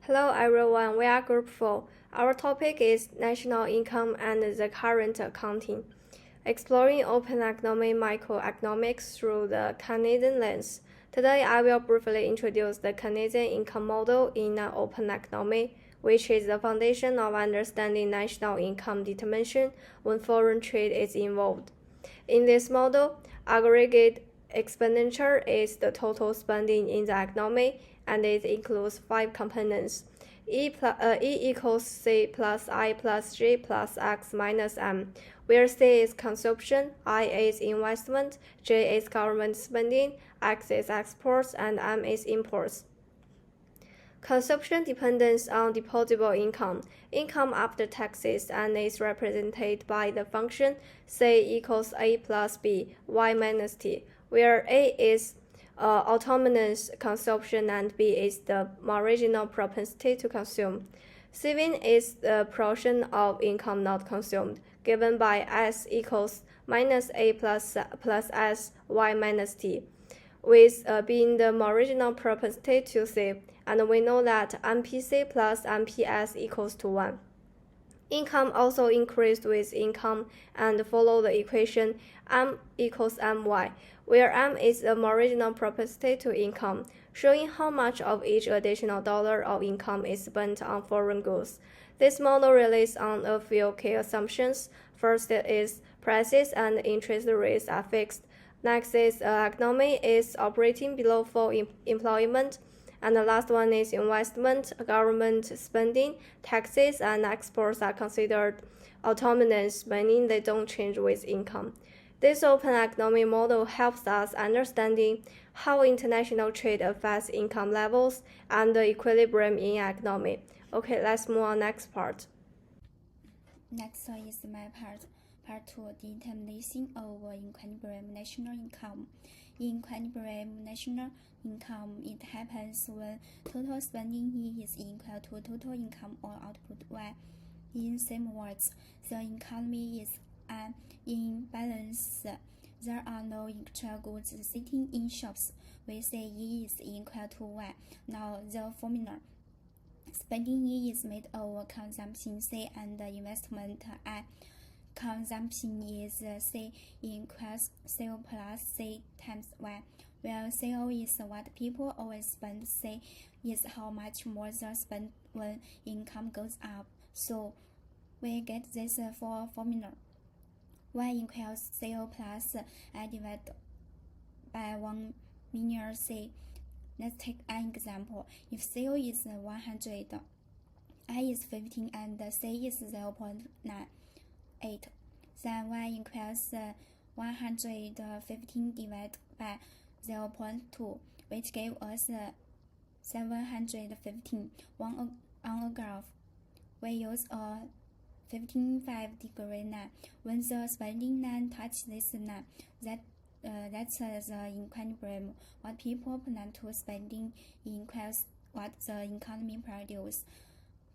Hello everyone, we are Group 4. Our topic is National Income and the Current Accounting. Exploring open economy microeconomics through the Keynesian lens. Today I will briefly introduce the Keynesian income model in an open economy, which is the foundation of understanding national income determination when foreign trade is involved. In this model, aggregate expenditure is the total spending in the economy, and it includes 5 components. E equals C plus I plus G plus X minus M, where C is consumption, I is investment, J is government spending, X is exports, and M is imports. Consumption depends on disposable income, income after taxes, and is represented by the function C equals A plus B, Y minus T, where A is autonomous consumption and B is the marginal propensity to consume. Saving is the portion of income not consumed, given by S equals minus A plus S, Y minus T, with being the marginal propensity to save, and we know that MPC plus MPS equals to 1. Income also increased with income and follow the equation M equals My, where M is the marginal propensity to income, showing how much of each additional dollar of income is spent on foreign goods. This model relies on a few key assumptions. First is prices and interest rates are fixed. Next is economy is operating below full employment. And the last one is investment, government spending, taxes, and exports are considered autonomous, meaning they don't change with income. This open economy model helps us understanding how international trade affects income levels and the equilibrium in economy. Okay, let's move on next part. Next is my part. Part 2, determination of equilibrium national income. In equilibrium national income, it happens when total spending E is equal to total income or output Y. In same words, the economy is an imbalance. There are no extra goods sitting in shops. We say E is equal to Y. Now the formula. Spending E is made of consumption C and investment I. Consumption is C equals CO plus C times Y, where CO is what people always spend, C is how much more they spend when income goes up. So we get this formula. Y equals CO plus I divided by 1 million C. Let's take an example. If CO is 100, I is 15, and C is 0.98, then Y equals 115 divided by 0.2, which gave us 715. On a graph, we use a 15.5-degree line. When the spending line touches this line, that's the equilibrium. What people plan to spending equals what the economy produces.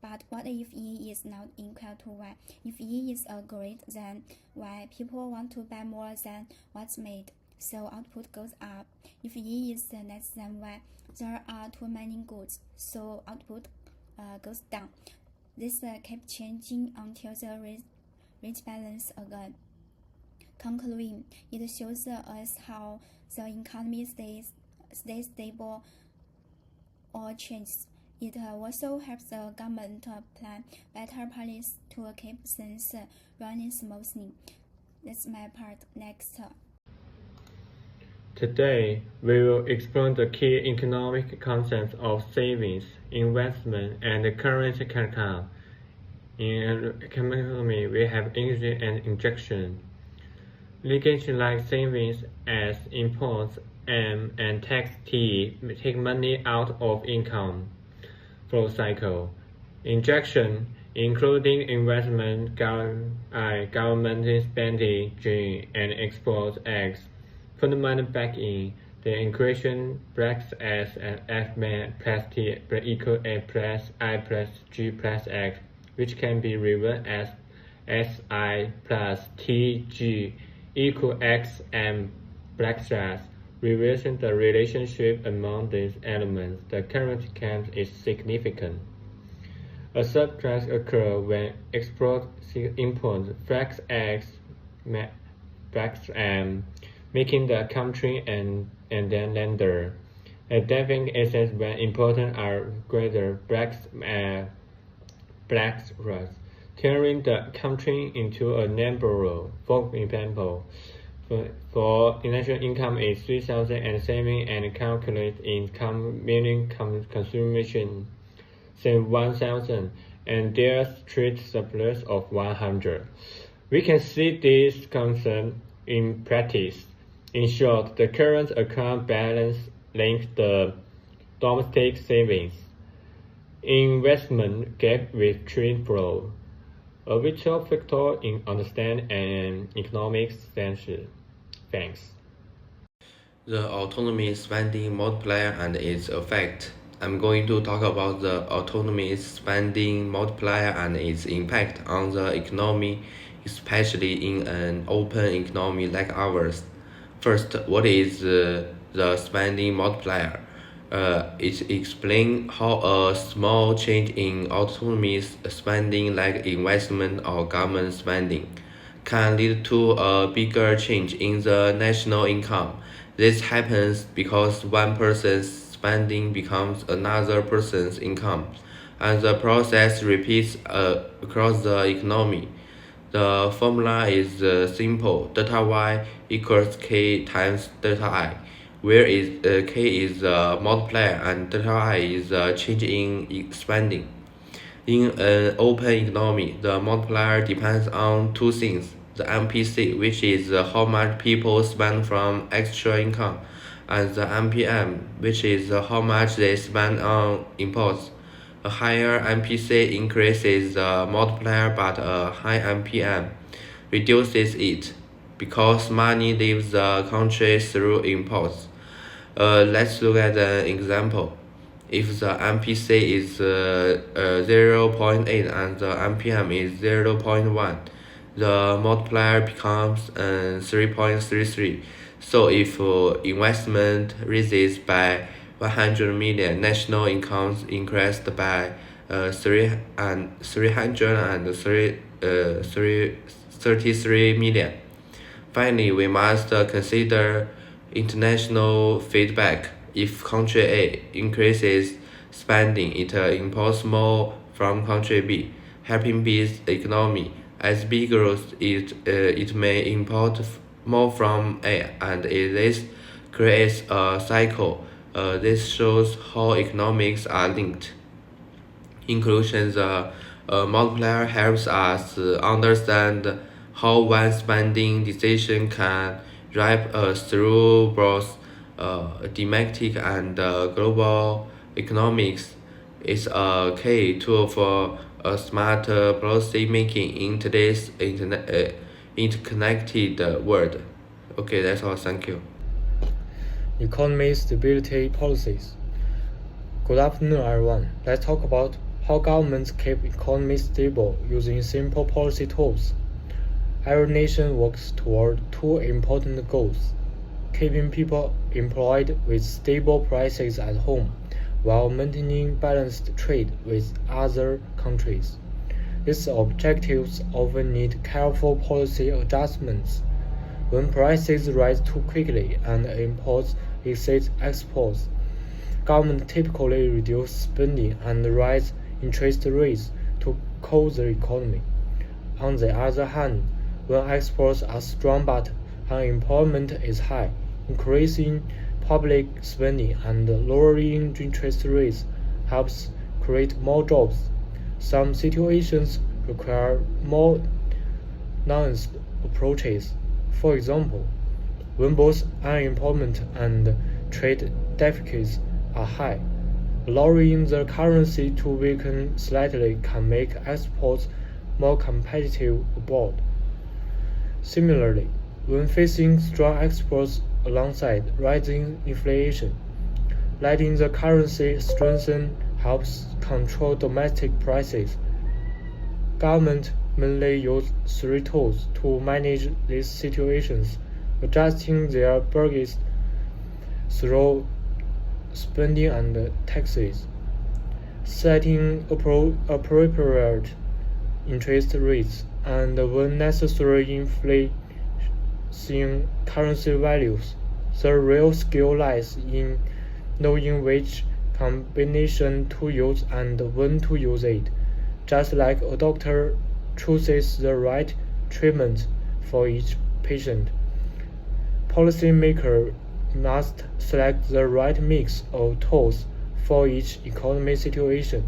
But what if E is not equal to Y? If E is greater than Y, people want to buy more than what's made, so output goes up. If E is less than Y, there are too many goods, so output goes down. This keeps changing until the rich balance again. Concluding, it shows us how the economy stays stable or changes. It also helps the government plan better policies to keep things running smoothly. That's my part. Next. Today, we will explore the key economic concepts of savings, investment, and current account. In economy, we have injection and injection. Linkage like savings as imports M and tax T take money out of income flow cycle. Injection, including investment, government spending G, and export X, put money back in. The equation breaks as F plus T equal A plus I plus G plus X, which can be rewritten as SI plus TG equal XM backslash. Reversing the relationship among these elements, the current account is significant. A surplus occurs when export imports flax eggs, making the country and then lender. A deficit excess when imported are greater black rice, turning the country into a neighborhood. For example, for national income is 3,000 and saving and calculate income meaning consumption say 1,000 and there's trade surplus of 100. We can see this concept in practice. In short, the current account balance links the domestic savings investment gap with trade flow, a vital factor in understanding an economic sense. Thanks. The autonomy spending multiplier and its effect. I'm going to talk about the autonomy spending multiplier and its impact on the economy, especially in an open economy like ours. First, what is the spending multiplier? It explains how a small change in autonomy spending like investment or government spending can lead to a bigger change in the national income. This happens because one person's spending becomes another person's income, and the process repeats across the economy. The formula is simple: delta y equals k times delta I, where k is the multiplier and delta I is the change in spending. In an open economy, the multiplier depends on two things: the MPC, which is how much people spend from extra income, and the MPM, which is how much they spend on imports. A higher MPC increases the multiplier, but a high MPM reduces it because money leaves the country through imports. Let's look at an example. If the MPC is 0.8 and the MPM is 0.1, the multiplier becomes 3.33. So if investment raises by 100 million, national incomes increased by 333 million. Finally, we must consider international feedback. If country A increases spending, it imports more from country B, helping B's economy. As B grows, it may import more from A, and this creates a cycle. This shows how economics are linked. In conclusion, the multiplier helps us understand how one spending decision can drive us through both domestic and global economics. It's a key tool for a smarter policy making in today's interconnected world. Okay, that's all. Thank you. Economy stability policies. Good afternoon, everyone. Let's talk about how governments keep economy stable using simple policy tools. Every nation works toward two important goals: keeping people employed with stable prices at home, while maintaining balanced trade with other countries. These objectives often need careful policy adjustments. When prices rise too quickly and imports exceed exports, government typically reduce spending and raise interest rates to cool the economy. On the other hand, when exports are strong but unemployment is high, increasing public spending and lowering interest rates helps create more jobs. Some situations require more nuanced approaches. For example, when both unemployment and trade deficits are high, allowing the currency to weaken slightly can make exports more competitive abroad. Similarly, when facing strong exports alongside rising inflation, letting the currency strengthen helps control domestic prices. Government mainly use three tools to manage these situations: adjusting their budgets through spending and taxes, setting appropriate interest rates, and when necessary inflation currency values. The real skill lies in knowing which combination to use and when to use it, just like a doctor chooses the right treatment for each patient. Policymakers must select the right mix of tools for each economic situation.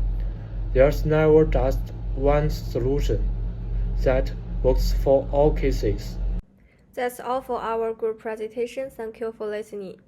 There's never just one solution that works for all cases. That's all for our group presentation. Thank you for listening.